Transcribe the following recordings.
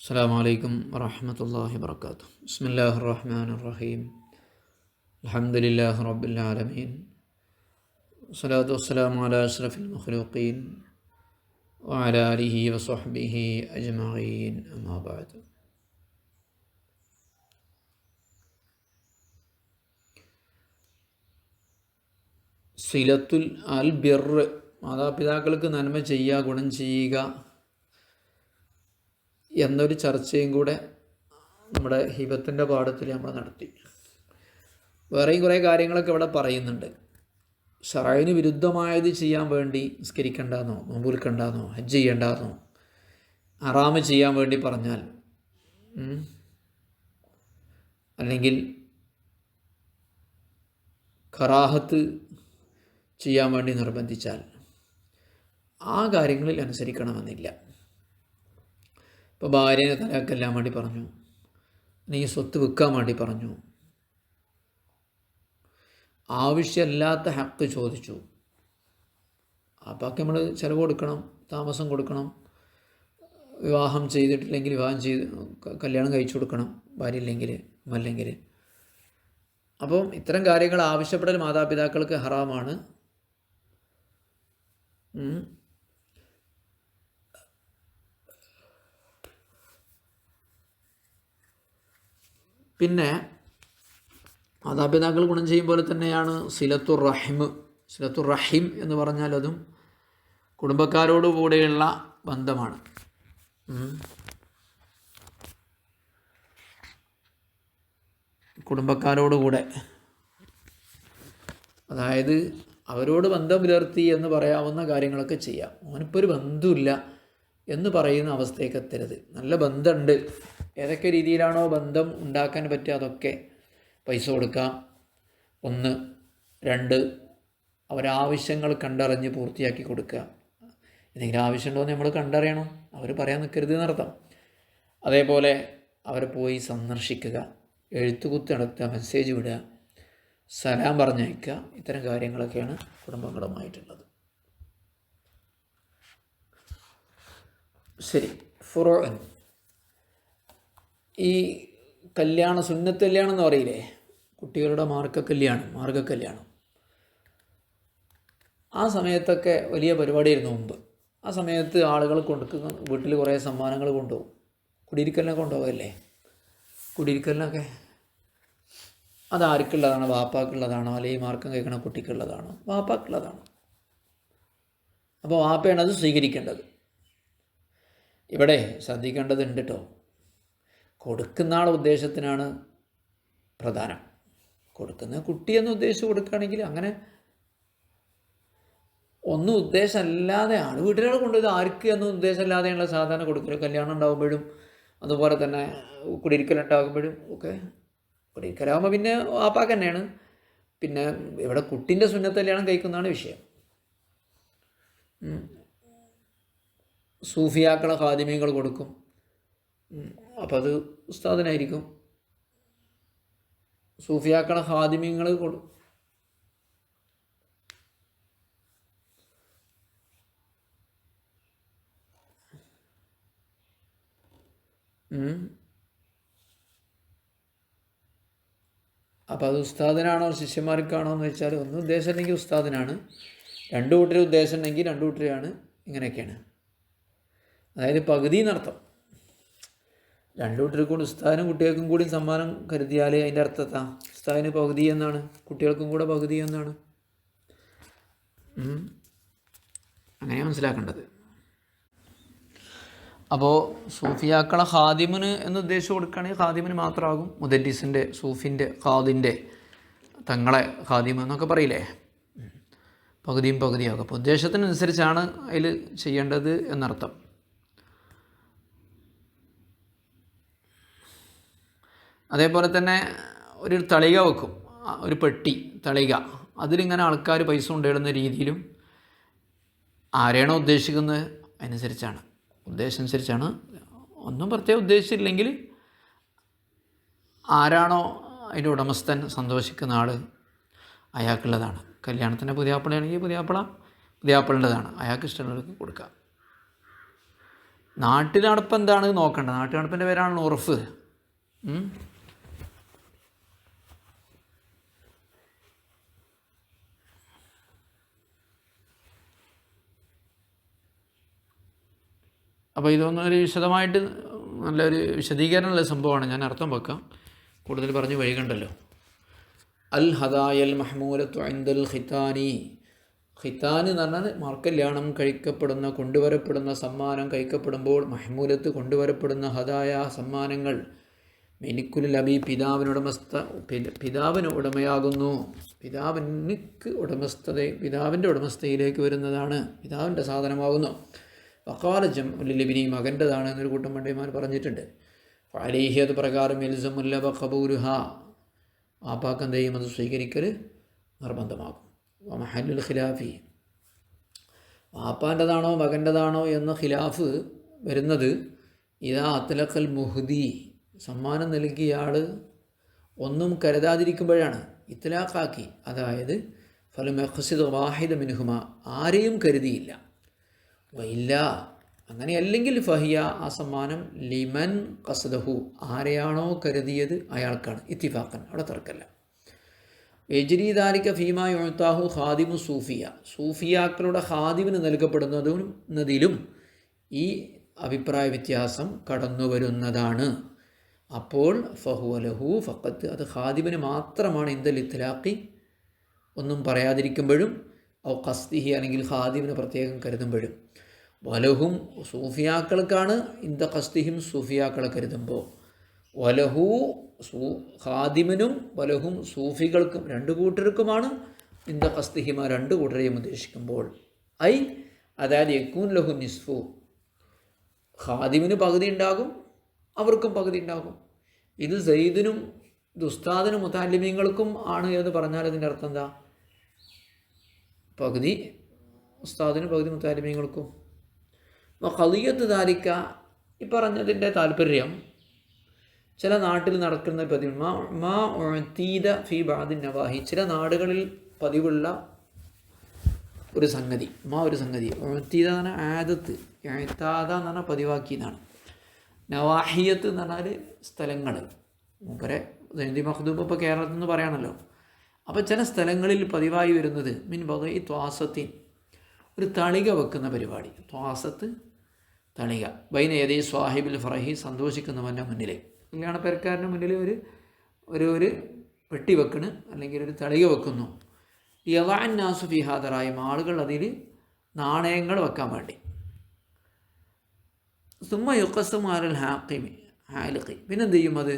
السلام عليكم ورحمة الله وبركاته. بسم الله الرحمن الرحيم. الحمد لله رب العالمين، والصلاة والسلام على أشرف المخلوقين وعلى آله وصحبه أجمعين، أما بعد. സിലത്തുൽ അൽ ബിർ, മാതാപിതാക്കൾക്ക് നന്മ ചെയ്യുക, ഗുണം ചെയ്യുക എന്നൊരു ചർച്ചയും കൂടെ നമ്മുടെ ഹിബത്തിൻ്റെ പാഠത്തിൽ നമ്മൾ നടത്തി. വേറെയും കുറേ കാര്യങ്ങളൊക്കെ ഇവിടെ പറയുന്നുണ്ട്. ശറഅയിന് വിരുദ്ധമായത് ചെയ്യാൻ വേണ്ടി നിസ്കരിക്കണ്ടെന്നോ, നോമ്പ് എടുക്കണ്ടെന്നോ, ഹജ്ജ് ചെയ്യണ്ടെന്നോ, ഹറാമ് ചെയ്യാൻ വേണ്ടി പറഞ്ഞാൽ, അല്ലെങ്കിൽ കറാഹത്ത് ചെയ്യാൻ വേണ്ടി നിർബന്ധിച്ചാൽ ആ കാര്യങ്ങളിൽ അനുസരിക്കണമെന്നില്ല. ഇപ്പോൾ ഭാര്യനെ തലാക്കെല്ലാൻ വേണ്ടി പറഞ്ഞു, അല്ലെങ്കിൽ സ്വത്ത് വിൽക്കാൻ വേണ്ടി പറഞ്ഞു, ആവശ്യമില്ലാത്ത ഹക്ക് ചോദിച്ചു, അപ്പൊക്കെ നമ്മൾ ചിലവ് കൊടുക്കണം, താമസം കൊടുക്കണം, വിവാഹം ചെയ്തിട്ടില്ലെങ്കിൽ വിവാഹം ചെയ്ത് കല്യാണം കഴിച്ചു കൊടുക്കണം, ഭാര്യ ഇല്ലെങ്കിൽ അല്ലെങ്കിൽ. അപ്പം ഇത്തരം കാര്യങ്ങൾ ആവശ്യപ്പെടൽ മാതാപിതാക്കൾക്ക് ഹറാമാണ്. പിന്നെ മാതാപിതാക്കൾ ഗുണം ചെയ്യും പോലെ തന്നെയാണ് സിലത്തുർ റഹിം എന്ന് പറഞ്ഞാൽ അതും കുടുംബക്കാരോട് കൂടെയുള്ള ബന്ധമാണ്. കുടുംബക്കാരോടുകൂടെ, അതായത് അവരോട് ബന്ധം പുലർത്തി എന്ന് പറയാവുന്ന കാര്യങ്ങളൊക്കെ ചെയ്യാം. ഓനിപ്പോൾ ഒരു ബന്ധമില്ല എന്ന് പറയുന്ന അവസ്ഥയൊക്കെ എത്തരുത്. നല്ല ബന്ധമുണ്ട്, ഏതൊക്കെ രീതിയിലാണോ ബന്ധം ഉണ്ടാക്കാൻ പറ്റുക അതൊക്കെ പൈസ കൊടുക്കാം. 1, 2 അവരാവശ്യങ്ങൾ കണ്ടറിഞ്ഞ് പൂർത്തിയാക്കി കൊടുക്കുക. എന്തെങ്കിലും ആവശ്യമുണ്ടോ എന്ന് നമ്മൾ കണ്ടറിയണം, അവർ പറയാൻ നിൽക്കരുത് എന്നർത്ഥം. അതേപോലെ അവരെ പോയി സന്ദർശിക്കുക, എഴുത്തുകുത്ത് നടത്തുക, മെസ്സേജ് വിടുക, സലാം പറഞ്ഞയക്കുക. ഇത്തരം കാര്യങ്ങളൊക്കെയാണ് കുടുംബങ്ങളുമായിട്ടുള്ളത്. ശരി, ഫുറോൻ, ഈ കല്യാണം, സുന്നത്ത് കല്യാണം എന്ന് പറയില്ലേ, കുട്ടികളുടെ മാർഗക്കല്യാണം, ആ സമയത്തൊക്കെ വലിയ പരിപാടിയായിരുന്നു മുമ്പ്. ആ സമയത്ത് ആളുകൾ വീട്ടിൽ കുറേ സമ്മാനങ്ങൾ കൊണ്ടുപോകും. കുടിയിരിക്കലിനൊക്കെ കൊണ്ടുപോകല്ലേ, കുടിയിരിക്കലിനൊക്കെ അതാർക്കുള്ളതാണ്? വാപ്പാക്കുള്ളതാണോ, അല്ലെങ്കിൽ മാർക്കം കഴിക്കണ കുട്ടിക്കുള്ളതാണോ? വാപ്പാക്കുള്ളതാണ്. അപ്പോൾ വാപ്പയാണ് അത് സ്വീകരിക്കേണ്ടത്. ഇവിടെ ശ്രദ്ധിക്കേണ്ടതുണ്ട് കേട്ടോ, കൊടുക്കുന്ന ആളെ ഉദ്ദേശത്തിനാണ് പ്രധാനം. കൊടുക്കുന്ന കുട്ടിയെന്ന് ഉദ്ദേശിച്ച് കൊടുക്കുകയാണെങ്കിൽ അങ്ങനെ ഒന്നും ഉദ്ദേശമല്ലാതെ ആണ് വീട്ടിലാൾ കൊണ്ടുപോയത് ആർക്ക് എന്ന ഉദ്ദേശമല്ലാതെയുള്ള സാധാരണ കൊടുക്കൽ. കല്യാണം ഉണ്ടാകുമ്പോഴും അതുപോലെ തന്നെ കുടിയിരിക്കലുണ്ടാകുമ്പോഴും ഒക്കെ. കുടിയിരിക്കലാകുമ്പോൾ പിന്നെ വാപ്പാക്ക് തന്നെയാണ്. പിന്നെ ഇവിടെ കുട്ടീൻ്റെ സുന്നത്ത് കല്യാണം കഴിക്കുന്നതാണ് വിഷയം. സൂഫിയാക്കളെ ഖാദിമീങ്ങൾ കൊടുക്കും, അപ്പോൾ അത് ഉസ്താദിനായിരിക്കും. സൂഫിയാക്കളെ ഖാദിമീങ്ങൾ അപ്പോൾ അത് ഉസ്താദിനാണോ ശിഷ്യന്മാർക്കാണോ എന്ന് വെച്ചാൽ, ഒന്ന് ഉദ്ദേശം ഉണ്ടെങ്കിൽ ഉസ്താദിനാണ്, 2 കൂട്ടർ ഉദ്ദേശം ഉണ്ടെങ്കിൽ 2 കൂട്ടരെയാണ്. ഇങ്ങനെയൊക്കെയാണ്, അതായത് പകുതി എന്നർത്ഥം. 2 കൂട്ടർക്കും കൂടി, ഉസ്താദിനും കുട്ടികൾക്കും കൂടി സമ്മാനം കരുതിയാൽ അതിൻ്റെ അർത്ഥത്താ ഉസ്താദിന് പകുതി എന്നാണ്, കുട്ടികൾക്കും കൂടെ പകുതി എന്നാണ്. അങ്ങനെ മനസ്സിലാക്കേണ്ടത്. അപ്പോൾ സൂഫിയാക്കളെ ഖാദിമിന് എന്ന് ഉദ്ദേശിച്ച് കൊടുക്കുകയാണെങ്കിൽ ഖാദിമിന് മാത്രമാകും. മുദല്ലിസിൻ്റെ, സൂഫിൻ്റെ, ഖാദിൻ്റെ, തങ്ങളെ ഖാദിം എന്നൊക്കെ പറയില്ലേ, പകുതിയും പകുതിയാകും. അപ്പോൾ ഉദ്ദേശത്തിനനുസരിച്ചാണ് അതിൽ ചെയ്യേണ്ടത് എന്നർത്ഥം. അതേപോലെ തന്നെ ഒരു തളിക വെക്കും, ഒരു പെട്ടി തളിക, അതിലിങ്ങനെ ആൾക്കാർ പൈസ കൊണ്ടിടുന്ന രീതിയിലും ആരെയാണോ ഉദ്ദേശിക്കുന്നത് അനുസരിച്ചാണ്, ഉദ്ദേശമനുസരിച്ചാണ്. ഒന്നും പ്രത്യേകം ഉദ്ദേശിച്ചില്ലെങ്കിൽ ആരാണോ അതിൻ്റെ ഉടമസ്ഥൻ, സന്തോഷിക്കുന്ന ആൾ, അയാൾക്കുള്ളതാണ്. കല്യാണത്തിൻ്റെ പുതിയാപ്പിളയാണെങ്കിൽ പുതിയാപ്പിളൻ്റെതാണ്, അയാൾക്ക് ഇഷ്ടമുള്ളവർക്ക് കൊടുക്കുക. നാട്ടിൽ നടപ്പ് എന്താണ് നോക്കേണ്ടത്. നാട്ടിൽ നടപ്പിൻ്റെ പേരാണ് ഉറഫ്. അപ്പോൾ ഇതൊന്നും ഒരു വിശദമായിട്ട് നല്ലൊരു വിശദീകരണമുള്ള സംഭവമാണ്. ഞാൻ അർത്ഥം വെക്കാം, കൂടുതൽ പറഞ്ഞ് വൈകണ്ടല്ലോ. അൽ ഹദായൽ മഹ്മൂലത്തു ഇൻദൽ ഖിത്താനി. ഖിത്താൻ എന്ന് പറഞ്ഞാൽ മാർക്കല്യാണം കഴിക്കപ്പെടുന്ന കൊണ്ടുവരപ്പെടുന്ന സമ്മാനം കഴിക്കപ്പെടുമ്പോൾ മഹ്മൂലത്ത് കൊണ്ടുവരപ്പെടുന്ന ഹദായ സമ്മാനങ്ങൾ മിനിക്കുൽ അബി പിതാവിന് ഉടമയാകുന്നു. പിതാവിൻ്റെ ഉടമസ്ഥയിലേക്ക് വരുന്നതാണ്, പിതാവിൻ്റെ സാധനമാകുന്നു. വഖാല ജംഉലിബ്നി മകൻ്റെതാണ് എന്നൊരു കൂട്ടം പണ്ഡിതന്മാർ പറഞ്ഞിട്ടുണ്ട്. ഫഅലൈഹി അത് പ്രകാരം യൽസമുൽ ഖബൂലുഹ ആപ്പാക്ക് എന്ത് ചെയ്യും, അത് സ്വീകരിക്കൽ നിർബന്ധമാകും. വമഹല്ലുൽ ഖിലാഫി വാപ്പാൻ്റെതാണോ മകൻ്റെതാണോ എന്ന ഖിലാഫ് വരുന്നത് ഇദാ അത്ലഖൽ മുഹ്ദി സമ്മാനം നൽകിയ ആൾ ഒന്നും കരുതാതിരിക്കുമ്പോഴാണ്. ഇത്ലാഖാക്കി, അതായത് ഫലം യഖ്സിദ് വാഹിദ മിൻഹുമ ആരെയും കരുതിയില്ല. വയില്ല അങ്ങനെയല്ലെങ്കിൽ ഫഹിയ ആ സമ്മാനം ലിമൻ ഖസ്ദഹു ആരെയാണോ കരുതിയത് അയാൾക്കാണ്. ഇത്തിഫാഖൻ, അവിടെ തർക്കല്ല. യജ്രി ദാലിക ഫീമാ യുഅതാഹു ഖാദിമു സൂഫിയ സൂഫിയാക്കളുടെ ഖാദിമിന് നൽകപ്പെടുന്നതിലും ഈ അഭിപ്രായ വ്യത്യാസം കടന്നു വരുന്നതാണ്. അപ്പോൾ ഫഹുവ ലഹു ഫഖത്ത് അത് ഖാദിമിന് മാത്രമാണ് ഇന്ദൽ ഇത്ലാഖി ഒന്നും പറയാതിരിക്കുമ്പോഴും ഔ ഖസ്ദിഹി അല്ലെങ്കിൽ ഖാദിമിന് പ്രത്യേകം കരുതുമ്പോഴും. വലഹും സൂഫിയാക്കൾക്കാണ് ഇന്ദ ഖസ്ദിഹിം സൂഫിയാക്കളെ കരുതുമ്പോൾ. വലഹു ഖാദിമിനും വലഹും സൂഫികൾക്കും രണ്ടു കൂട്ടർക്കുമാണ് ഇന്ദ ഖസ്ദിഹിമ രണ്ടു കൂട്ടരെയും ഉദ്ദേശിക്കുമ്പോൾ. അതായത് യക്കൂൻ ലഹു നിസ്ഫു ഖാദിമിന് പകുതി ഉണ്ടാകും, അവർക്കും പകുതി ഉണ്ടാകും. ഇത് സയ്യിദിനും ഉസ്താദിനും മുതഅല്ലിമീങ്ങൾക്കും ആണ് എന്ന് പറഞ്ഞാൽ അതിൻ്റെ അർത്ഥം എന്താ? പകുതി ഉസ്താദിനും പകുതി മുതഅല്ലിമീങ്ങൾക്കും. ഖളിയത്ത് ദാലിക ഈ പറഞ്ഞതിൻ്റെ താല്പര്യം ചില നാട്ടിൽ നടക്കുന്ന പതിവ് മാ ഉഅതീദ ഫീ ബഅദി നവാഹി ചില നാടുകളിൽ പതിവുള്ള ഒരു സംഗതി. ഉഅതീദ എന്ന് പറഞ്ഞാൽ ആദത്ത്, ഇഅ്താദ എന്ന് പറഞ്ഞാൽ പതിവാക്കിയതാണ്. നവാഹിയത്ത് എന്ന് പറഞ്ഞാൽ സ്ഥലങ്ങൾ. മൂപ്പരെ സയ്യിദി മഖ്ദൂം ഇപ്പോൾ കേരളത്തിൽ നിന്ന് പറയാണല്ലോ. അപ്പോൾ ചില സ്ഥലങ്ങളിൽ പതിവായി വരുന്നത് മിൻ ബഗൈ ത്വാസത്തിൻ ഒരു തളിക വെക്കുന്ന പരിപാടി. ത്വാസത്ത് തളിക ബൈന യദൈ സ്വാഹിബിൽ ഫറഹി സന്തോഷിക്കുന്നവൻ്റെ മുന്നിൽ, കല്യാണ പേരക്കാരൻ്റെ മുന്നിൽ ഒരു പെട്ടി വെക്കണ് അല്ലെങ്കിൽ ഒരു തളിക വെക്കുന്നു. യദഅൻ നാസു ഫീ ഹാദറായും ആളുകൾ അതിൽ നാണയങ്ങൾ വെക്കാൻ വേണ്ടി. സുമ്മ യുഖസ്സമു അലൽ ഹാലിഖി പിന്നെന്ത് ചെയ്യും, അത്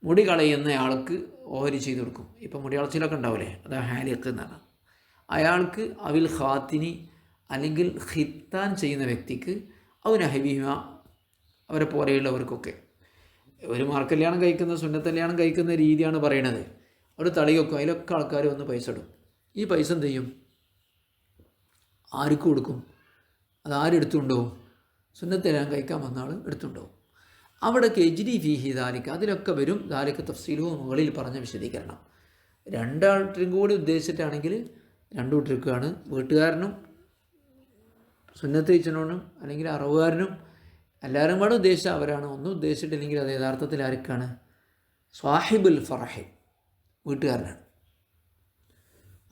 മുടി കളയുന്ന ആൾക്ക് ഓഹരി ചെയ്ത് കൊടുക്കും. ഇപ്പം മുടി കളച്ചിലൊക്കെ ഉണ്ടാവില്ലേ, അതാ ഹാലിഖ് എന്നാണ്. അയാൾക്ക് അവിൽ ഖാത്തിനി അല്ലെങ്കിൽ ഖിത്താൻ ചെയ്യുന്ന വ്യക്തിക്ക് അവനഹബിഹ അവരെ പോലെയുള്ളവർക്കൊക്കെ ഒരു മാർക്കല്യാണം കഴിക്കുന്ന സുന്നത്തല്യാണം കഴിക്കുന്ന രീതിയാണ് പറയണത്. ഒരു തളിക വെക്കും, അതിലൊക്കെ ആൾക്കാർ വന്ന് പൈസ ഇടും. ഈ പൈസ എന്ത് ചെയ്യും, ആർക്ക് കൊടുക്കും? അതാരെടുത്തുണ്ടാവും? സുന്നത്തല്യാണം കഴിക്കാൻ വന്ന ആൾ എടുത്തുണ്ടാവും. അവിടെ യജ്രി ഫീഹി ദാലിക അതിലൊക്കെ വരും. ദാലിക തഫ്സീലുഹു മുകളിൽ പറഞ്ഞ വിശദീകരണം. രണ്ടാൾക്കും കൂടി ഉദ്ദേശിച്ചിട്ടാണെങ്കിൽ രണ്ടു കൂട്ടർക്കാണ്. വീട്ടുകാരനും സുന്നത്ത് കഴിച്ചവനും അല്ലെങ്കിൽ അറവുകാരനും എല്ലാവരും കൂടെ ഉദ്ദേശിച്ച അവരാണ്. ഒന്നും ഉദ്ദേശിച്ചിട്ടില്ലെങ്കിൽ അത് യഥാർത്ഥത്തിൽ ആർക്കാണ്? സ്വാഹിബുൽ ഫറഹി വീട്ടുകാരനാണ്.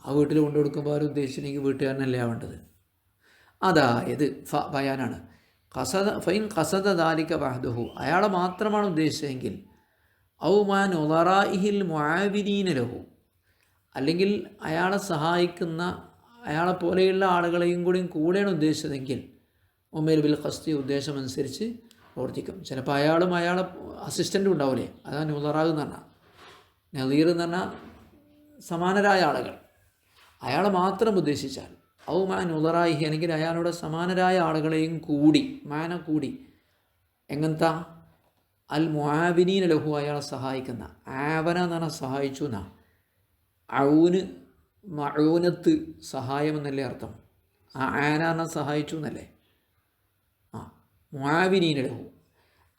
ആ വീട്ടിൽ കൊണ്ടു കൊടുക്കുമ്പോൾ അവർ ഉദ്ദേശിച്ചില്ലെങ്കിൽ വീട്ടുകാരനല്ലേ ആവേണ്ടത്. അതായത് ബയാനാണ്. ഫൈൻ ഖസദ ദാലിക വഹ്ദഹു അയാളെ മാത്രമാണ് ഉദ്ദേശിച്ചതെങ്കിൽ ഔ മാ നുളറാഇഹിൽ മുആവിനീന ലഹു അല്ലെങ്കിൽ അയാളെ സഹായിക്കുന്ന അയാളെ പോലെയുള്ള ആളുകളെയും കൂടെയാണ് ഉദ്ദേശിച്ചതെങ്കിൽ ഉമേൽ ബിൽ ഖസ്ദി ഉദ്ദേശമനുസരിച്ച് പ്രവർത്തിക്കും. ചിലപ്പോൾ അയാളും അയാളെ അസിസ്റ്റൻറ്റും ഉണ്ടാവില്ലേ, അതാണ് നുളറാഗ് എന്ന് പറഞ്ഞാൽ. നളീർ എന്ന് പറഞ്ഞാൽ സമാനരായ ആളുകൾ. അയാളെ മാത്രം ഉദ്ദേശിച്ചാൽ ഔ മാ നുളറായിഹി അല്ലെങ്കിൽ അയാളുടെ സമാനരായ ആളുകളെയും കൂടി എങ്ങനത്തെ അൽ മുആവിനീന ലഹു അയാളെ സഹായിക്കുന്ന. ആവന എന്ന് പറഞ്ഞാൽ സഹായിച്ചു എന്നാണ്. ഔന് മഊനത്ത് സഹായം എന്നല്ലേ അർത്ഥം. ആന എന്നാൽ സഹായിച്ചു എന്നല്ലേ. മുആവിനീന ലഹു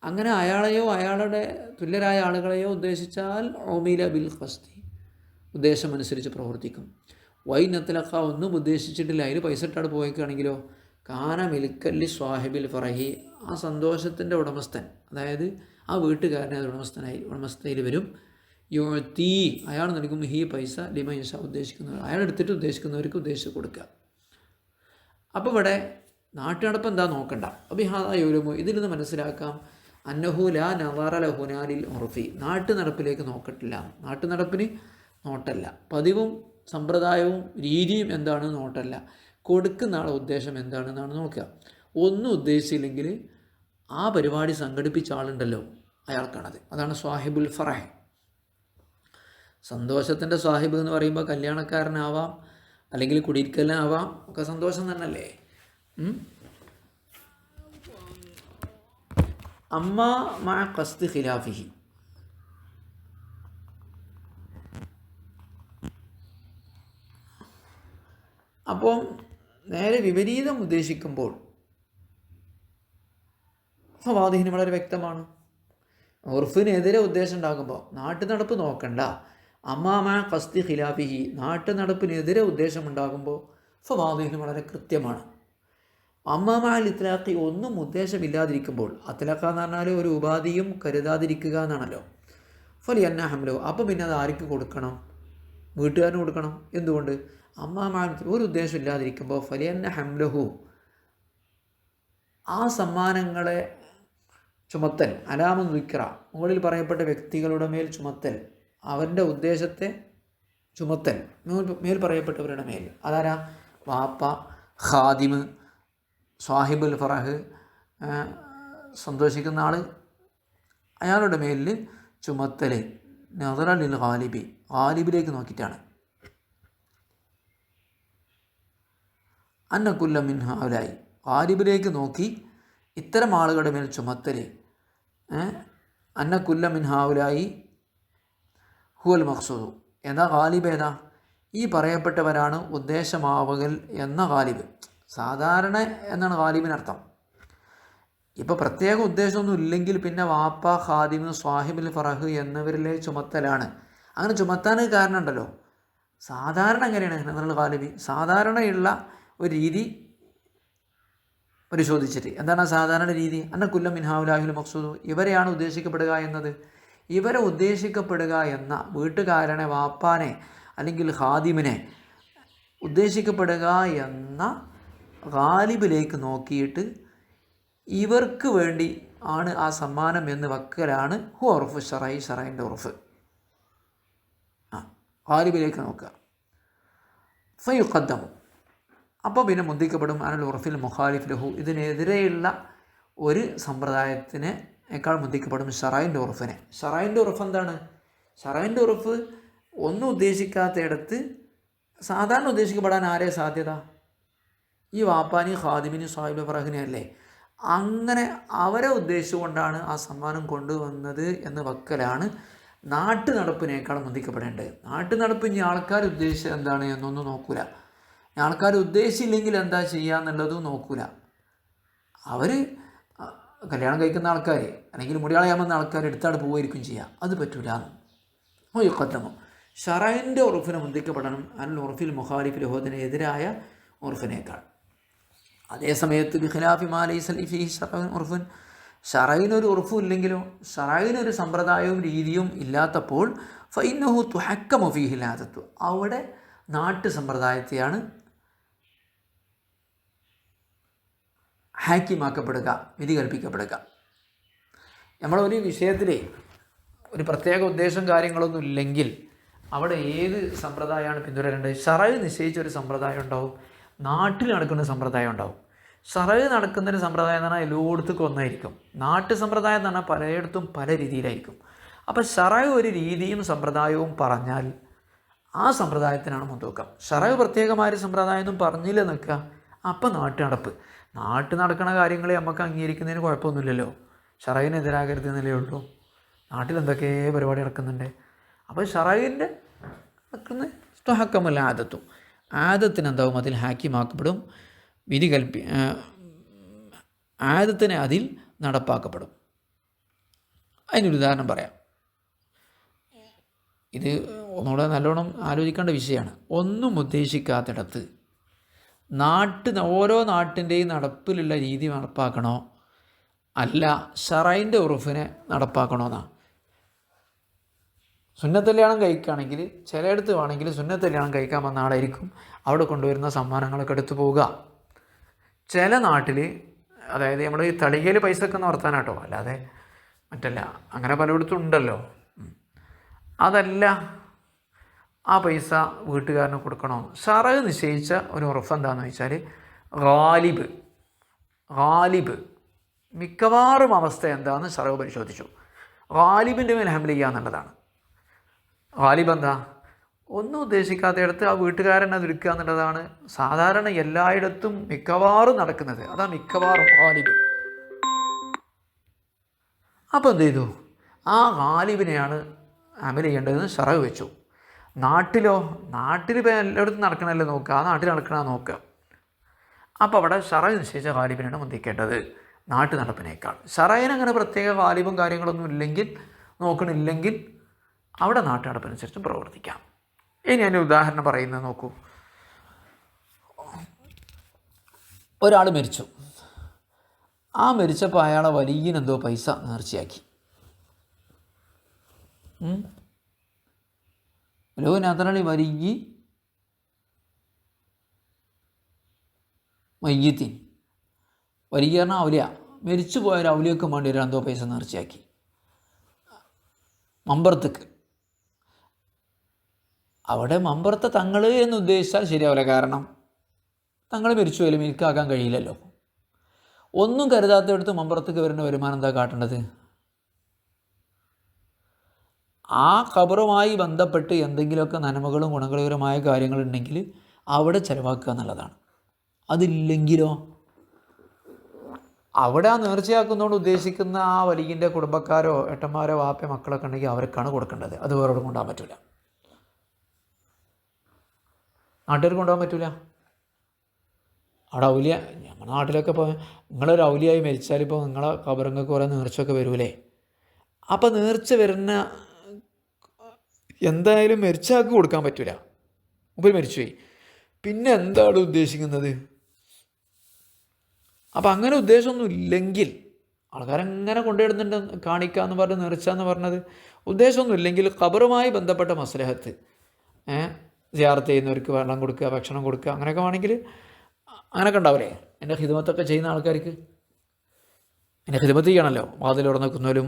അങ്ങനെ അയാളെയോ അയാളുടെ തുല്യരായ ആളുകളെയോ ഉദ്ദേശിച്ചാൽ ഉമില ബിൽ ഖസ്ദി ഉദ്ദേശമനുസരിച്ച് പ്രവർത്തിക്കും. വൈനത്തിലൊക്കെ ഒന്നും ഉദ്ദേശിച്ചിട്ടില്ല, അതിൽ പൈസ ഇട്ടാട് പോയിക്കുകയാണെങ്കിലോ കാന മിൽക്കല്ലി സ്വാഹിബിൽ ഫറഹി, ആ സന്തോഷത്തിൻ്റെ ഉടമസ്ഥൻ, അതായത് ആ വീട്ടുകാരനെ അത് ഉടമസ്ഥയിൽ വരും. യുഅ്തീ, അയാൾ നൽകും ഹീ പൈസ ലിമൻ യശാ, ഉദ്ദേശിക്കുന്നവർ, അയാൾ എടുത്തിട്ട് ഉദ്ദേശിക്കുന്നവർക്ക് ഉദ്ദേശിച്ച് കൊടുക്കുക. അപ്പോൾ ഇവിടെ നാട്ടുനടപ്പ് എന്താ നോക്കണ്ട. അബിഹാദായുലുമു, ഇതിൽ നിന്ന് മനസ്സിലാക്കാം അന്നഹു ലാ നവറ ലഹുനാലിൽ ഉർഫി, നാട്ടുനടപ്പിലേക്ക് നോക്കട്ടില്ല, നാട്ടുനടപ്പിന് നോട്ടല്ല, പതിവും സമ്പ്രദായവും രീതിയും എന്താണ് നോട്ടല്ല, കൊടുക്കുന്ന ആളെ ഉദ്ദേശം എന്താണെന്നാണ് നോക്കുക. ഒന്നും ഉദ്ദേശിച്ചില്ലെങ്കിൽ ആ പരിപാടി സംഘടിപ്പിച്ച ആളുണ്ടല്ലോ അയാൾക്കാണത്, അതാണ് സ്വാഹിബുൽ ഫറഹ്. സന്തോഷത്തിൻ്റെ സ്വാഹിബ് എന്ന് പറയുമ്പോൾ കല്യാണക്കാരനാവാം, അല്ലെങ്കിൽ കുടിയിരിക്കലിനാവാം, ഒക്കെ സന്തോഷം തന്നെയല്ലേ. അമ്മ മഅ ഖസ്ദി ഖിലാഫിഹി, അപ്പോൾ നേരെ വിപരീതം ഉദ്ദേശിക്കുമ്പോൾ ഫവാദിഹിന് വളരെ വ്യക്തമാണ്. ഉർഫിനെതിരെ ഉദ്ദേശം ഉണ്ടാകുമ്പോൾ നാട്ടു നടപ്പ് നോക്കണ്ട. അമ്മാമ ഖസ്ദി ഖിലാഫിഹി, നാട്ടു നടപ്പിനെതിരെ ഉദ്ദേശമുണ്ടാകുമ്പോൾ ഫവാദിഹിന് വളരെ കൃത്യമാണ്. അമ്മാമ അൽ ഇത്ലാഖി, ഒന്നും ഉദ്ദേശമില്ലാതിരിക്കുമ്പോൾ, അത്ലഖ എന്ന് പറഞ്ഞാൽ ഒരു ഉപാധിയും കരുതാതിരിക്കുക എന്നാണല്ലോ. ഫലിയന്ന ഹംലോ, അപ്പം പിന്നെ അത് ആർക്ക് കൊടുക്കണം? വീട്ടുകാരന് കൊടുക്കണം. എന്തുകൊണ്ട്? അമ്മാമ ഒരു ഉദ്ദേശം ഇല്ലാതിരിക്കുമ്പോൾ ഫലിയന്ന ഹംലഹു, ആ സമ്മാനങ്ങളെ ചുമത്തൽ, അലാമു ദിക്ര, മുകളിൽ പറയപ്പെട്ട വ്യക്തികളുടെ മേൽ ചുമത്തൽ, അവരുടെ ഉദ്ദേശത്തെ ചുമത്തൽ മേൽ പറയപ്പെട്ടവരുടെ മേൽ, അതാരാ? വാപ്പ, ഖാദിമ്, സ്വാഹിബുൽ ഫറഹ്, സന്തോഷിക്കുന്ന ആൾ, അയാളുടെ മേലിൽ ചുമത്തൽ നദറ ലിൽ ഗാലിബി, ഗാലിബിലേക്ക് നോക്കിയിട്ടാണ്. അന്നകുല്ല മിൻ ഹൗലായി, ഗാലിബിലേക്ക് നോക്കി ഇത്തരം ആളുകളുടെ മേൽ ചുമത്തൽ. അന്നകുല്ല മിൻ ഹൗലായി ഹുവൽ മഖ്സൂദു, എന്നാ ഗാലിബ് ഏതാ? ഈ പറയപ്പെട്ടവരാണ് ഉദ്ദേശമാവുകൽ എന്ന ഗാലിബ്. സാധാരണ എന്നാണ് ഗാലിബിനർത്ഥം. ഇപ്പോൾ പ്രത്യേക ഉദ്ദേശമൊന്നും ഇല്ലെങ്കിൽ പിന്നെ വാപ്പ, ഖാദിമ്, സ്വാഹിബുൽ ഫറഹ് എന്നിവരിലെ ചുമത്തലാണ്. അങ്ങനെ ചുമത്താൻ കാരണം ഉണ്ടല്ലോ. സാധാരണ എങ്ങനെയാണ് എന്നുള്ള ഗാലിബി? സാധാരണയുള്ള ഒരു രീതി പരിശോധിച്ചിട്ട്, എന്താണ് സാധാരണ രീതി? അന്നകുല്ല മിൻ ഹൗലാഹിൽ മഖ്സൂദു, ഇവരെയാണ് ഉദ്ദേശിക്കപ്പെടുക എന്നത്. ഇവരെ ഉദ്ദേശിക്കപ്പെടുക എന്ന വീട്ടുകാരനെ, വാപ്പാനെ അല്ലെങ്കിൽ ഖാദിമിനെ ഉദ്ദേശിക്കപ്പെടുക എന്ന ഗാലിബിലേക്ക് നോക്കിയിട്ട് ഇവർക്ക് വേണ്ടി ആണ് ആ സമ്മാനം എന്ന് വക്കലാണ് ഹു ഉർഫ് ഷറൈ, ഷറൈൻ്റെ ഉർഫ്. ഗാലിബിലേക്ക് നോക്കുക. ഫയുഖദ്ദമു, അപ്പോൾ പിന്നെ മുന്തിക്കപ്പെടും അനൽ ഉർഫിൽ മുഖാലിഫ് ലഹു, ഇതിനെതിരെയുള്ള ഒരു സമ്പ്രദായത്തിനേക്കാൾ മുന്തിക്കപ്പെടും ഷറൈൻ്റെ ഉർഫിനെ. ഷറൈൻ്റെ ഉർഫ് എന്താണ്? ഷറൈൻ്റെ ഉർഫ് ഒന്നും ഉദ്ദേശിക്കാത്തയിടത്ത് സാധാരണ ഉദ്ദേശിക്കപ്പെടാൻ ആരേ സാധ്യത? ഈ വാപ്പാനി, ഖാദിമിനി, സ്വാഹിബുൽ ഫറഹിനെ അല്ലേ? അങ്ങനെ അവരെ ഉദ്ദേശിച്ചുകൊണ്ടാണ് ആ സമ്മാനം കൊണ്ടുവന്നത് എന്ന് വക്കലാണ് നാട്ടു നടപ്പിനേക്കാൾ മുന്തിക്കപ്പെടേണ്ടത്. നാട്ടു നടപ്പ് ഇനി ആൾക്കാർ ഉദ്ദേശിച്ചത് എന്താണ് എന്നൊന്നും നോക്കൂല. ആൾക്കാർ ഉദ്ദേശിച്ചില്ലെങ്കിൽ എന്താ ചെയ്യുക എന്നുള്ളതും നോക്കൂല. അവർ കല്യാണം കഴിക്കുന്ന ആൾക്കാർ അല്ലെങ്കിൽ മുടിയാളയാമെന്ന ആൾക്കാർ എടുത്താണ് പോവുകയായിരിക്കും ചെയ്യുക. അത് പറ്റൂല. യുഖദ്ദമു, ഷറൈൻ്റെ ഉർഫിനെ മുന്തിക്കപ്പെടണം അൽ ഉർഫിൽ മുഖാലിഫ് ലഹുവിനെതിരായ ഉർഫിനേക്കാൾ. അതേ സമയത്ത് ബിഖിലാഫി മാ ലൈസ ഫീഹി ഷറഉൻ ഉർഫുൻ, ഷറൈനൊരു ഉർഫും ഇല്ലെങ്കിലോ, ഷറൈനൊരു സമ്പ്രദായവും രീതിയും ഇല്ലാത്തപ്പോൾ ഫഇന്നഹു തുഹക്കമു ഫീഹിൽ ആദത്തു, അവിടെ നാട്ടു സമ്പ്രദായത്തെയാണ് ഹാക്കിമാക്കപ്പെടുക, വിധി കൽപ്പിക്കപ്പെടുക. നമ്മളൊരു വിഷയത്തിൽ ഒരു പ്രത്യേക ഉദ്ദേശം കാര്യങ്ങളൊന്നും ഇല്ലെങ്കിൽ അവിടെ ഏത് സമ്പ്രദായമാണ് പിന്തുടരേണ്ടത്? ഷറൈ നിശ്ചയിച്ചൊരു സമ്പ്രദായം ഉണ്ടാവും, നാട്ടിൽ നടക്കുന്ന സമ്പ്രദായം ഉണ്ടാവും. ഷറൈ നടക്കുന്നൊരു സമ്പ്രദായം എന്ന് പറഞ്ഞാൽ എല്ലായിടത്തും ഒന്നായിരിക്കും. നാട്ടു സമ്പ്രദായം എന്ന് പറഞ്ഞാൽ പലയിടത്തും പല രീതിയിലായിരിക്കും. അപ്പോൾ ഷറൈ ഒരു രീതിയും സമ്പ്രദായവും പറഞ്ഞാൽ ആ സമ്പ്രദായത്തിനാണ് മുൻതൂക്കം. ഷറൈ പ്രത്യേകമായ സമ്പ്രദായമൊന്നും പറഞ്ഞില്ല നിൽക്കുക, അപ്പം നാട്ടു നടക്കുന്ന കാര്യങ്ങളെ നമുക്ക് അംഗീകരിക്കുന്നതിന് കുഴപ്പമൊന്നുമില്ലല്ലോ. ഷറൈനെതിരാകരുത് എന്നല്ലേ ഉള്ളൂ. നാട്ടിൽ എന്തൊക്കെ പരിപാടി നടക്കുന്നുണ്ട്. അപ്പോൾ ഷറൈൻ്റെ നടക്കുന്ന ഇഷ്ടഹക്കമല്ല ആദത്തും, ആദത്തിന് എന്താവും? അതിൽ ഹാക്കിമാക്കപ്പെടും, വിധി ആദത്തിനെ അതിൽ നടപ്പാക്കപ്പെടും. അതിനൊരു ഉദാഹരണം പറയാം. ഇത് ഒന്നുകൂടെ നല്ലോണം ആലോചിക്കേണ്ട വിഷയമാണ്. ഒന്നും ഉദ്ദേശിക്കാത്തിടത്ത് ഓരോ നാട്ടിൻ്റെയും നടപ്പിലുള്ള രീതി നടപ്പാക്കണോ അല്ല ഷറൈൻ്റെ ഉറുഫിനെ നടപ്പാക്കണോ എന്നാണ്. സുന്നത്ത് കല്യാണം കഴിക്കുകയാണെങ്കിൽ ചിലയിടത്ത് വേണമെങ്കിൽ സുന്നത്ത് കല്യാണം കഴിക്കാൻ വന്ന ആളായിരിക്കും അവിടെ കൊണ്ടുവരുന്ന സമ്മാനങ്ങളൊക്കെ എടുത്തു പോവുക. ചില നാട്ടിൽ, അതായത് നമ്മൾ ഈ തളികയിൽ പൈസ ഒക്കെ വർത്താനാട്ടോ, അല്ലാതെ മറ്റല്ല, അങ്ങനെ പലയിടത്തും ഉണ്ടല്ലോ. അതല്ല, ആ പൈസ വീട്ടുകാരന് കൊടുക്കണോ? ഷറ നിശ്ചയിച്ച ഒരു ഉറഫ് എന്താണെന്ന് വെച്ചാൽ ഗാലിബ് മിക്കവാറും അവസ്ഥ എന്താണെന്ന് ഷറ പരിശോധിച്ചു. ഗാലിബിൻ്റെ മേൽ ഹംല ചെയ്യുക എന്നുള്ളതാണ്. ഗാലിബ് എന്താ? ഒന്നും ഉദ്ദേശിക്കാത്തയിടത്ത് ആ വീട്ടുകാരൻ അത് എടുക്കുക എന്നുള്ളതാണ് സാധാരണ എല്ലായിടത്തും മിക്കവാറും നടക്കുന്നത്. അതാ മിക്കവാറും ഗാലിബ്. അപ്പോൾ എന്ത് ചെയ്തു? ആ ഗാലിബിനെയാണ് അമൽ ചെയ്യേണ്ടതെന്ന് ഷറ വെച്ചു. നാട്ടിൽ ഇപ്പോൾ എല്ലായിടത്തും നടക്കണമല്ലോ നോക്കുക, ആ നാട്ടിൽ നടക്കണ നോക്കുക. അപ്പോൾ അവിടെ ഷറ നിശ്ചയിച്ച ഗാലിബിനാണ് മുന്തിക്കേണ്ടത് നാട്ടു നടപ്പിനേക്കാൾ. ഷറയിന് അങ്ങനെ പ്രത്യേക ഗാലിബും കാര്യങ്ങളൊന്നും നോക്കണില്ലെങ്കിൽ അവിടെ നാട്ടു നടപ്പനുസരിച്ച് പ്രവർത്തിക്കാം. ഇനി ഞാൻ ഉദാഹരണം പറയുന്നത് നോക്കൂ. ഒരാൾ മരിച്ചു. ആ മരിച്ചപ്പോൾ അയാളെ വലിയനെന്തോ പൈസ നേർച്ചയാക്കി. ലോകനാഥനാളി വലിയ മയ്യത്തിൻ വലിയ പറഞ്ഞാൽ ഔലിയ, മരിച്ചു പോയൊരു ഔലിയൊക്കെ വേണ്ടി ഒരു എന്തോ പൈസ നേർച്ചയാക്കി മമ്പറത്തേക്ക്. അവിടെ മമ്പറത്തെ തങ്ങൾ എന്ന് ഉദ്ദേശിച്ചാൽ ശരിയാവില്ല. കാരണം തങ്ങൾ മരിച്ചു പോയാലും എനിക്കാക്കാൻ കഴിയില്ലല്ലോ. ഒന്നും കരുതാത്തടുത്ത് മമ്പറത്തേക്ക് വരുന്ന വരുമാനം എന്താ കാട്ടേണ്ടത്? ആ ഖബറുമായി ബന്ധപ്പെട്ട് എന്തെങ്കിലുമൊക്കെ നന്മകളും ഗുണകരമായ കാര്യങ്ങളുണ്ടെങ്കിൽ അവിടെ ചിലവാക്കുക എന്നുള്ളതാണ്. അതില്ലെങ്കിലോ അവിടെ ആ നേർച്ചയാക്കുന്നതുകൊണ്ട് ഉദ്ദേശിക്കുന്ന ആ വലിയൻ്റെ കുടുംബക്കാരോ ഏട്ടന്മാരോ വാപ്പയോ മക്കളൊക്കെ ഉണ്ടെങ്കിൽ അവർക്കാണ് കൊടുക്കേണ്ടത്. അത് വേറോട് കൊണ്ടുപോകാൻ പറ്റില്ല, നാട്ടുകാർക്ക് കൊണ്ടുപോകാൻ പറ്റില്ല. അവിടെ ഔലിയ, നമ്മുടെ നാട്ടിലൊക്കെ ഇപ്പോൾ നിങ്ങളൊരു ഔലിയായി മരിച്ചാൽ ഇപ്പോൾ നിങ്ങളെ ഖബറിങ്ങൾക്ക് കുറേ നേർച്ചയൊക്കെ വരൂലേ. അപ്പോൾ നേർച്ച വരുന്ന എന്തായാലും മരിച്ച ആൾക്ക് കൊടുക്കാൻ പറ്റില്ല. മുമ്പ് മരിച്ചുപോയി, പിന്നെ എന്താണ് ഉദ്ദേശിക്കുന്നത്? അപ്പം അങ്ങനെ ഉദ്ദേശമൊന്നും ഇല്ലെങ്കിൽ ആൾക്കാരങ്ങനെ കൊണ്ടുവരുന്നുണ്ട് കാണിക്കുക എന്ന് പറഞ്ഞ് നേർച്ച എന്ന് പറഞ്ഞത്. ഉദ്ദേശമൊന്നും ഇല്ലെങ്കിൽ ഖബറുമായി ബന്ധപ്പെട്ട മസ്ലഹത്ത്, സിയാറത്ത് ചെയ്യുന്നവർക്ക് വെള്ളം കൊടുക്കുക, ഭക്ഷണം കൊടുക്കുക, അങ്ങനെയൊക്കെ വേണമെങ്കിൽ അങ്ങനെയൊക്കെ ഉണ്ടാവില്ലേ. എൻ്റെ ഹിദമത്തൊക്കെ ചെയ്യുന്ന ആൾക്കാർക്ക് എൻ്റെ ഹിദമത്ത് ചെയ്യണമല്ലോ, വാതിൽ തുറന്ന് നിൽക്കുന്നവരും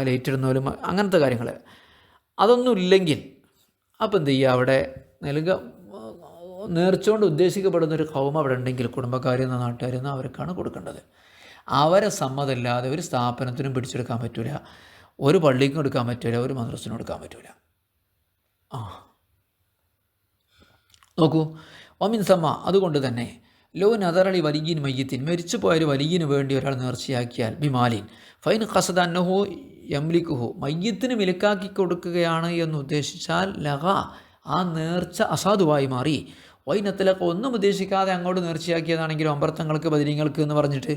ലൈറ്റ് ഇടുന്നവരും അങ്ങനത്തെ കാര്യങ്ങൾ. അതൊന്നും ഇല്ലെങ്കിൽ അപ്പം എന്ത് ചെയ്യുക? അവിടെ നൽകുക. നേർച്ചുകൊണ്ട് ഉദ്ദേശിക്കപ്പെടുന്നൊരു കൗമ അവിടെ ഉണ്ടെങ്കിൽ കുടുംബക്കാരിൽ നിന്ന് നാട്ടുകാരിൽ നിന്ന് അവർക്കാണ് കൊടുക്കേണ്ടത്. അവരെ സമ്മതമില്ലാതെ ഒരു സ്ഥാപനത്തിനും പിടിച്ചെടുക്കാൻ പറ്റില്ല, ഒരു പള്ളിക്കും എടുക്കാൻ പറ്റില്ല, ഒരു മദ്രസിനും എടുക്കാൻ പറ്റില്ല. നോക്കൂ, ഒമിൻ സമ്മ, അതുകൊണ്ട് തന്നെ ലോ നദറളി വലിയൻ മയ്യത്തിൻ, മരിച്ചു പോയൊരു വലിയന് വേണ്ടി ഒരാൾ നേർച്ചയാക്കിയാൽ ബിമാലിൻ ഫൈൻ ഖസദ അന്നഹു യംലിക്കുഹു, മയ്യത്തിന് മിലക്കാക്കി കൊടുക്കുകയാണ് എന്ന് ഉദ്ദേശിച്ചാൽ ലഹ, ആ നേർച്ച അസാധുവായി മാറി. വൈനത്തിലൊക്കെ ഒന്നും ഉദ്ദേശിക്കാതെ അങ്ങോട്ട് നേർച്ചയാക്കിയതാണെങ്കിലും അമ്പർത്തങ്ങൾക്ക് ബദരീങ്ങൾക്ക് എന്ന് പറഞ്ഞിട്ട്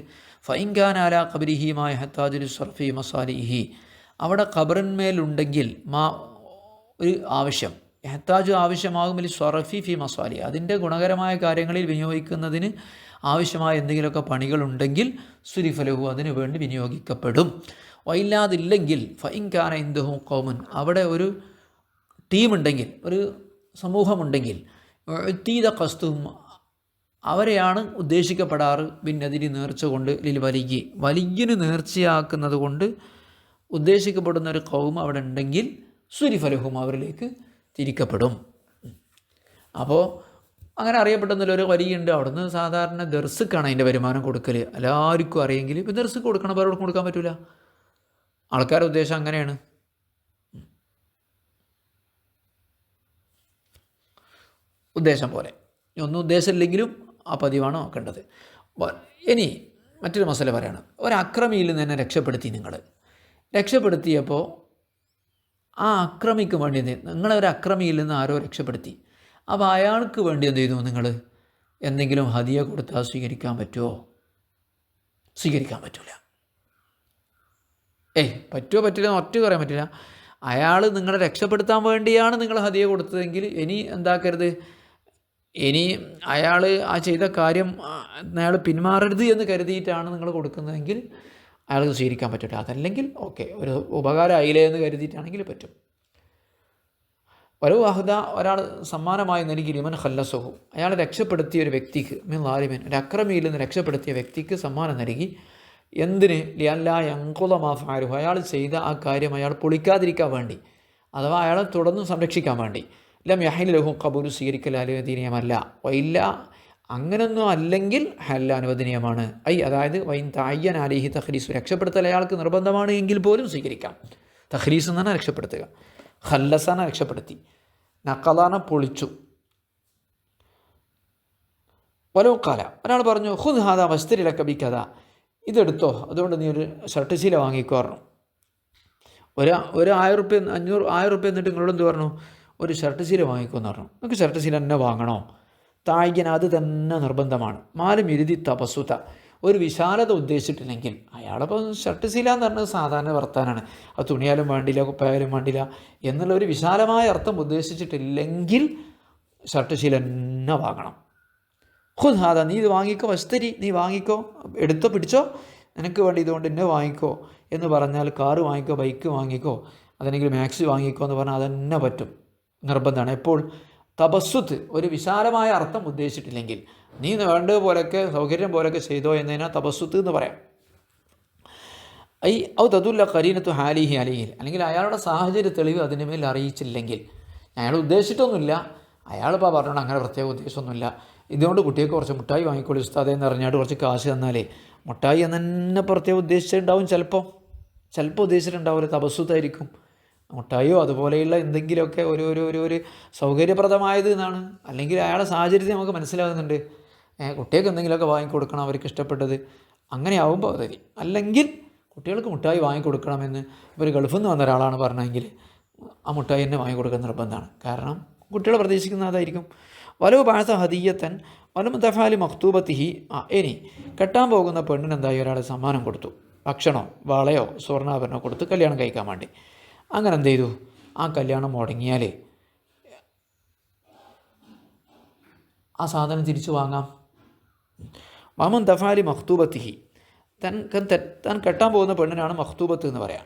ഫൈൻഖാൻ ആല ഖബരിഹിമായ ഹത്താജുലി സർഫി മസാലിഹി, അവിടെ ഖബറിന്മേലുണ്ടെങ്കിൽ ഒരു ആവശ്യം, ഹത്താജു ആവശ്യമാകുമ്പോൾ സ്വറഫി ഫി മസാലി, അതിൻ്റെ ഗുണകരമായ കാര്യങ്ങളിൽ വിനിയോഗിക്കുന്നതിന് ആവശ്യമായ എന്തെങ്കിലുമൊക്കെ പണികളുണ്ടെങ്കിൽ സുരിഫലഹു, അതിനു വേണ്ടി വിനിയോഗിക്കപ്പെടും. വൈല്ലാതില്ലെങ്കിൽ ഫൈൻഖാന ഇന്ദഹു ഖൗമുൻ, അവിടെ ഒരു ടീമുണ്ടെങ്കിൽ, ഒരു സമൂഹമുണ്ടെങ്കിൽ, തീത കസ്തും, അവരെയാണ് ഉദ്ദേശിക്കപ്പെടാറ്. ഭിന്നതിരി നേർച്ച കൊണ്ട് വലിയന് നേർച്ചയാക്കുന്നത് കൊണ്ട് ഉദ്ദേശിക്കപ്പെടുന്ന ഒരു കൗമ അവിടെ ഉണ്ടെങ്കിൽ സുരിഫലഹും, അവരിലേക്ക് തിരിക്കപ്പെടും. അപ്പോൾ അങ്ങനെ അറിയപ്പെടുന്നതിൽ ഒരു വലിയുണ്ട്, അവിടുന്ന് സാധാരണ ദർസുക്കാണ് അതിൻ്റെ വരുമാനം കൊടുക്കൽ. എല്ലാവർക്കും അറിയെങ്കിൽ ഇപ്പോൾ ദർസുക്ക് കൊടുക്കണം, വേറെ കൊടുക്കാൻ പറ്റില്ല. ആൾക്കാരുടെ ഉദ്ദേശം അങ്ങനെയാണ്. ഉദ്ദേശം പോലെ, ഒന്നും ഉദ്ദേശമില്ലെങ്കിലും ആ പതിവാണ് നോക്കേണ്ടത്. ഇനി മറ്റൊരു മസല പറയാണ്. ഒരക്രമിയിൽ നിന്ന് തന്നെ രക്ഷപ്പെടുത്തി. രക്ഷപ്പെടുത്തിയപ്പോൾ ആ അക്രമിക്ക് വേണ്ടി നിങ്ങളൊരു അക്രമിയിൽ നിന്ന് ആരോ രക്ഷപ്പെടുത്തി. അപ്പോൾ അയാൾക്ക് വേണ്ടി എന്ത് ചെയ്തു? നിങ്ങൾ എന്തെങ്കിലും ഹദിയ കൊടുത്താൽ സ്വീകരിക്കാൻ പറ്റുമോ? സ്വീകരിക്കാൻ പറ്റില്ല. പറ്റുമോ പറ്റില്ല എന്ന് ഒറ്റ പറയാൻ പറ്റില്ല. അയാൾ നിങ്ങളെ രക്ഷപ്പെടുത്താൻ വേണ്ടിയാണ് നിങ്ങൾ ഹദിയ കൊടുത്തതെങ്കിൽ ഇനി എന്താക്കരുത്, ഇനി അയാൾ ആ ചെയ്ത കാര്യം അയാൾ പിന്മാറരുത് എന്ന് കരുതിയിട്ടാണ് നിങ്ങൾ കൊടുക്കുന്നതെങ്കിൽ അയാൾക്ക് സ്വീകരിക്കാൻ പറ്റില്ല. അതല്ലെങ്കിൽ ഓക്കെ, ഒരു ഉപകാരമായില്ലേ എന്ന് കരുതിയിട്ടാണെങ്കിൽ പറ്റും. ഒരു വാഹുദ, ഒരാൾ സമ്മാനമായി നൽകി ലിമൻ ഖല്ലസഹു, അയാൾ രക്ഷപ്പെടുത്തിയ ഒരു വ്യക്തിക്ക്, മിൻ ലാലിമൻ, ഒരു അക്രമിയിൽ നിന്ന് രക്ഷപ്പെടുത്തിയ വ്യക്തിക്ക് സമ്മാനം നൽകി. എന്തിന്? ലിയല്ല യൻഖുദ മാ ഫഅലഹു, അയാൾ ചെയ്ത ആ കാര്യം അയാൾ പൊളിക്കാതിരിക്കാൻ വേണ്ടി, അഥവാ അയാളെ തുടർന്ന് സംരക്ഷിക്കാൻ വേണ്ടി. ലം യഹിൽ ലഹു ഖബൂലു, സ്വീകരിക്കൽ അനുവദനീയമല്ല. വയില്ല, അങ്ങനൊന്നും അല്ലെങ്കിൽ ഹല്ല, അനുവദനീയമാണ്. അതായത് വൈൻ തഅയ്യന അലൈഹി തഖ്ലീസു, രക്ഷപ്പെടുത്തൽ അയാൾക്ക് നിർബന്ധമാണ് എങ്കിൽ പോലും സ്വീകരിക്കാം. തഖ്ലീസ് എന്നാണ് രക്ഷപ്പെടുത്തുക, ഖല്ലസാന രക്ഷപ്പെടുത്തി, നഖലാന പൊളിച്ചു. വലൗഖാല, ഒരാൾ പറഞ്ഞു ഖുദ് ഹാദാ വസ്തരി ലക ബികദാ, ഇതെടുത്തോ, അതുകൊണ്ട് നീ ഒരു ഷർട്ട് ശീല വാങ്ങിക്കോ പറഞ്ഞു. ഒരു 1000 റുപ്യ 1000 റുപ്യ എന്നിട്ട് നിങ്ങളോട് എന്ത് പറഞ്ഞു? ഒരു ഷർട്ട് ശീല വാങ്ങിക്കുമെന്ന് പറഞ്ഞു. നിങ്ങൾക്ക് ഷർട്ട് ശീല തന്നെ വാങ്ങണോ? തായ്യൻ അത് തന്നെ നിർബന്ധമാണ്. മാലും ഇരുതി തപസ്സുത, ഒരു വിശാലത ഉദ്ദേശിച്ചിട്ടില്ലെങ്കിൽ, അയാളപ്പോൾ ഷർട്ട് ശീല എന്ന് പറഞ്ഞത് സാധാരണ വർത്താനാണ്, അത് തുണിയാലും വേണ്ടില്ല കുപ്പായാലും വേണ്ടില്ല എന്നുള്ള ഒരു വിശാലമായ അർത്ഥം ഉദ്ദേശിച്ചിട്ടില്ലെങ്കിൽ ഷർട്ട് ശീല തന്നെ വാങ്ങണം. ഖുദ് ഹാദാ, നീ ഇത് വാങ്ങിക്കോ, വസ്തരി, നീ വാങ്ങിക്കോ, എടുത്തോ, പിടിച്ചോ, നിനക്ക് വേണ്ടി ഇതുകൊണ്ട് എന്നെ വാങ്ങിക്കോ എന്ന് പറഞ്ഞാൽ, കാറ് വാങ്ങിക്കോ, ബൈക്ക് വാങ്ങിക്കോ, അതല്ലെങ്കിൽ മാക്സി വാങ്ങിക്കോ എന്ന് പറഞ്ഞാൽ അതന്നെ പറ്റും, നിർബന്ധമാണ്. എപ്പോൾ? തപസ്സുത്ത്, ഒരു വിശാലമായ അർത്ഥം ഉദ്ദേശിച്ചിട്ടില്ലെങ്കിൽ, നീ വേണ്ടതുപോലൊക്കെ സൗകര്യം പോലൊക്കെ ചെയ്തോ എന്നതിനാ തപസ്സുത്ത് എന്ന് പറയാം. ഔ തദുല്ല ഖരീനത്തു ഹാലിഹി അലൈഹിൽ, അല്ലെങ്കിൽ അയാളുടെ സാഹചര്യ തെളിവ് അതിന് മേൽ അറിയിച്ചില്ലെങ്കിൽ, അയാൾ ഉദ്ദേശിച്ചിട്ടൊന്നുമില്ല, അയാളിപ്പോൾ പറഞ്ഞോണ്ട് അങ്ങനെ പ്രത്യേക ഉദ്ദേശമൊന്നുമില്ല, ഇതുകൊണ്ട് കുട്ടിയൊക്കെ കുറച്ച് മുട്ടായി വാങ്ങിക്കോളൂ ഉസ്താദേ എന്ന് പറഞ്ഞാൽ കുറച്ച് കാശ് തന്നാലേ, മുട്ടായി എന്ന് തന്നെ പ്രത്യേകം ഉദ്ദേശിച്ചിട്ടുണ്ടാവും, ചിലപ്പോൾ ഉദ്ദേശിച്ചിട്ടുണ്ടാവില്ല, തപസ്സുത്തായിരിക്കും. മുട്ടായിയോ അതുപോലെയുള്ള എന്തെങ്കിലുമൊക്കെ ഒരു സൗകര്യപ്രദമായത് എന്നാണ്. അല്ലെങ്കിൽ അയാളുടെ സാഹചര്യത്തിൽ നമുക്ക് മനസ്സിലാകുന്നുണ്ട്, കുട്ടികൾക്ക് എന്തെങ്കിലുമൊക്കെ വാങ്ങിക്കൊടുക്കണം, അവർക്ക് ഇഷ്ടപ്പെട്ടത്, അങ്ങനെ ആവുമ്പോൾ അതെ. അല്ലെങ്കിൽ കുട്ടികൾക്ക് മുട്ടായി വാങ്ങിക്കൊടുക്കണമെന്ന് ഇപ്പോൾ ഒരു ഗൾഫിൽ നിന്ന് വന്ന ഒരാളാണ് പറഞ്ഞതെങ്കിൽ ആ മുട്ടായി തന്നെ വാങ്ങിക്കൊടുക്കാൻ നിർബന്ധമാണ്. കാരണം കുട്ടികൾ പ്രതീക്ഷിക്കുന്ന അതായിരിക്കും. വലോ ബാസ ഹദിയത്തൻ വലം തഫാലി മഖ്തൂബത്തിഹി, ഇനി കെട്ടാൻ പോകുന്ന പെണ്ണിന് എന്തായി ഒരാൾ സമ്മാനം കൊടുത്തു, ഭക്ഷണമോ വളയോ സ്വർണ്ണാഭരണമോ കൊടുത്ത് കല്യാണം കഴിക്കാൻ വേണ്ടി. അങ്ങനെ എന്ത് ചെയ്തു? ആ കല്യാണം മുടങ്ങിയാൽ ആ സാധനം തിരിച്ചു വാങ്ങാം. വമൻ തഫാലി മഖ്തൂബത്തിഹി, താൻ കെട്ടാൻ പോകുന്ന പെണ്ണിനാണ് മഖ്തൂബത്ത് എന്ന് പറയാം.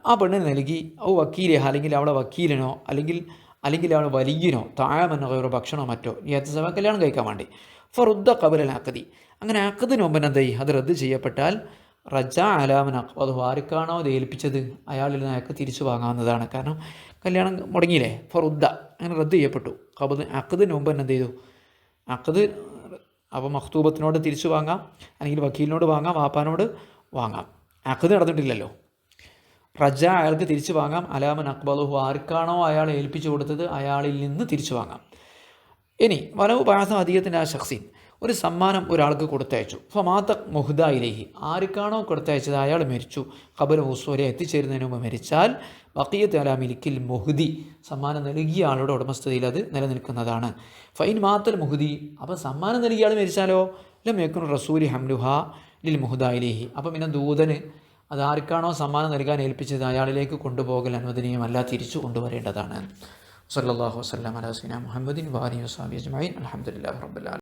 ആ പെണ്ണിന് നൽകി വക്കീലിഹ, അല്ലെങ്കിൽ അവളെ വക്കീലിനോ അല്ലെങ്കിൽ അവൾ വലിയനോ താഴമെന്നോ ഒരു ഭക്ഷണമോ മറ്റോ യഥസഭ കല്യാണം കഴിക്കാൻ വേണ്ടി. ഫറുദ്ദ ഖബലൽ അഖദി, അങ്ങനെ അഖദിന് മുമ്പ് എന്തായി അത് റദ്ദ് ചെയ്യപ്പെട്ടാൽ റജ അലാമൻ അത് ആർക്കാണോ അത് ഏൽപ്പിച്ചത് അയാളിൽ നിന്ന് അയാൾക്ക് തിരിച്ചു വാങ്ങാവുന്നതാണ്. കാരണം കല്യാണം മുടങ്ങിയില്ലേ, ഫറുദ്ദ, അങ്ങനെ റദ്ദ് ചെയ്യപ്പെട്ടു. അഖദിന് മുമ്പ് എന്ത് ചെയ്തു? അഖദ് അപ്പോൾ മഖ്തൂബത്തിനോട് തിരിച്ചു വാങ്ങാം, അല്ലെങ്കിൽ വക്കീലിനോട് വാങ്ങാം, വാപ്പാനോട് വാങ്ങാം. അഖദ് നടന്നിട്ടില്ലല്ലോ. റജ അയാൾക്ക് തിരിച്ചു വാങ്ങാം. അലാമൻ അക്ബലുഹു, ആർക്കാണോ അയാൾ ഏൽപ്പിച്ചു കൊടുത്തത് അയാളിൽ നിന്ന് തിരിച്ചു വാങ്ങാം. ഇനി വലവ് പാസം അധികത്തിൻ്റെ ആ ഷഖ്സീൻ, ഒരു സമ്മാനം ഒരാൾക്ക് കൊടുത്തയച്ചു. ഫമാത്ത മുഹ്ദായിലേഹി, ആർക്കാണോ കൊടുത്തയച്ചത് അയാൾ മരിച്ചു. ഖബല ഹുസ്വരെ എത്തിച്ചേരുന്നതിന് മുമ്പ് മരിച്ചാൽ ബഖിയത്ത് അലാ മിലിക്കിൽ മുഹ്ദി, സമ്മാനം നൽകിയ ആളുടെ ഉടമസ്ഥതയിൽ അത് നിലനിൽക്കുന്നതാണ്. ഫൈൻ മാത്തൽ മുഹ്ദി, അപ്പോൾ സമ്മാനം നൽകിയ ആൾ മരിച്ചാലോ ലം യകുൻ റസൂലി ഹംലുഹ ലിൽ മുഹ്ദായിലേഹി, അപ്പം പിന്നെ ദൂതന് അതാർക്കാണോ സമ്മാനം നൽകാൻ ഏൽപ്പിച്ചത് അയാളിലേക്ക് കൊണ്ടുപോകൽ അനുവദനീയമല്ല, തിരിച്ചു കൊണ്ടുവരേണ്ടതാണ്. സല്ലല്ലാഹു വസല്ലം അലാ സയ്യിദിനാ മുഹമ്മദിൻ വആലിഹി വസഹ്ബിഹി അജ്മഈൻ. അൽഹംദുലില്ലാഹി റബ്ബിൽ ആലമീൻ.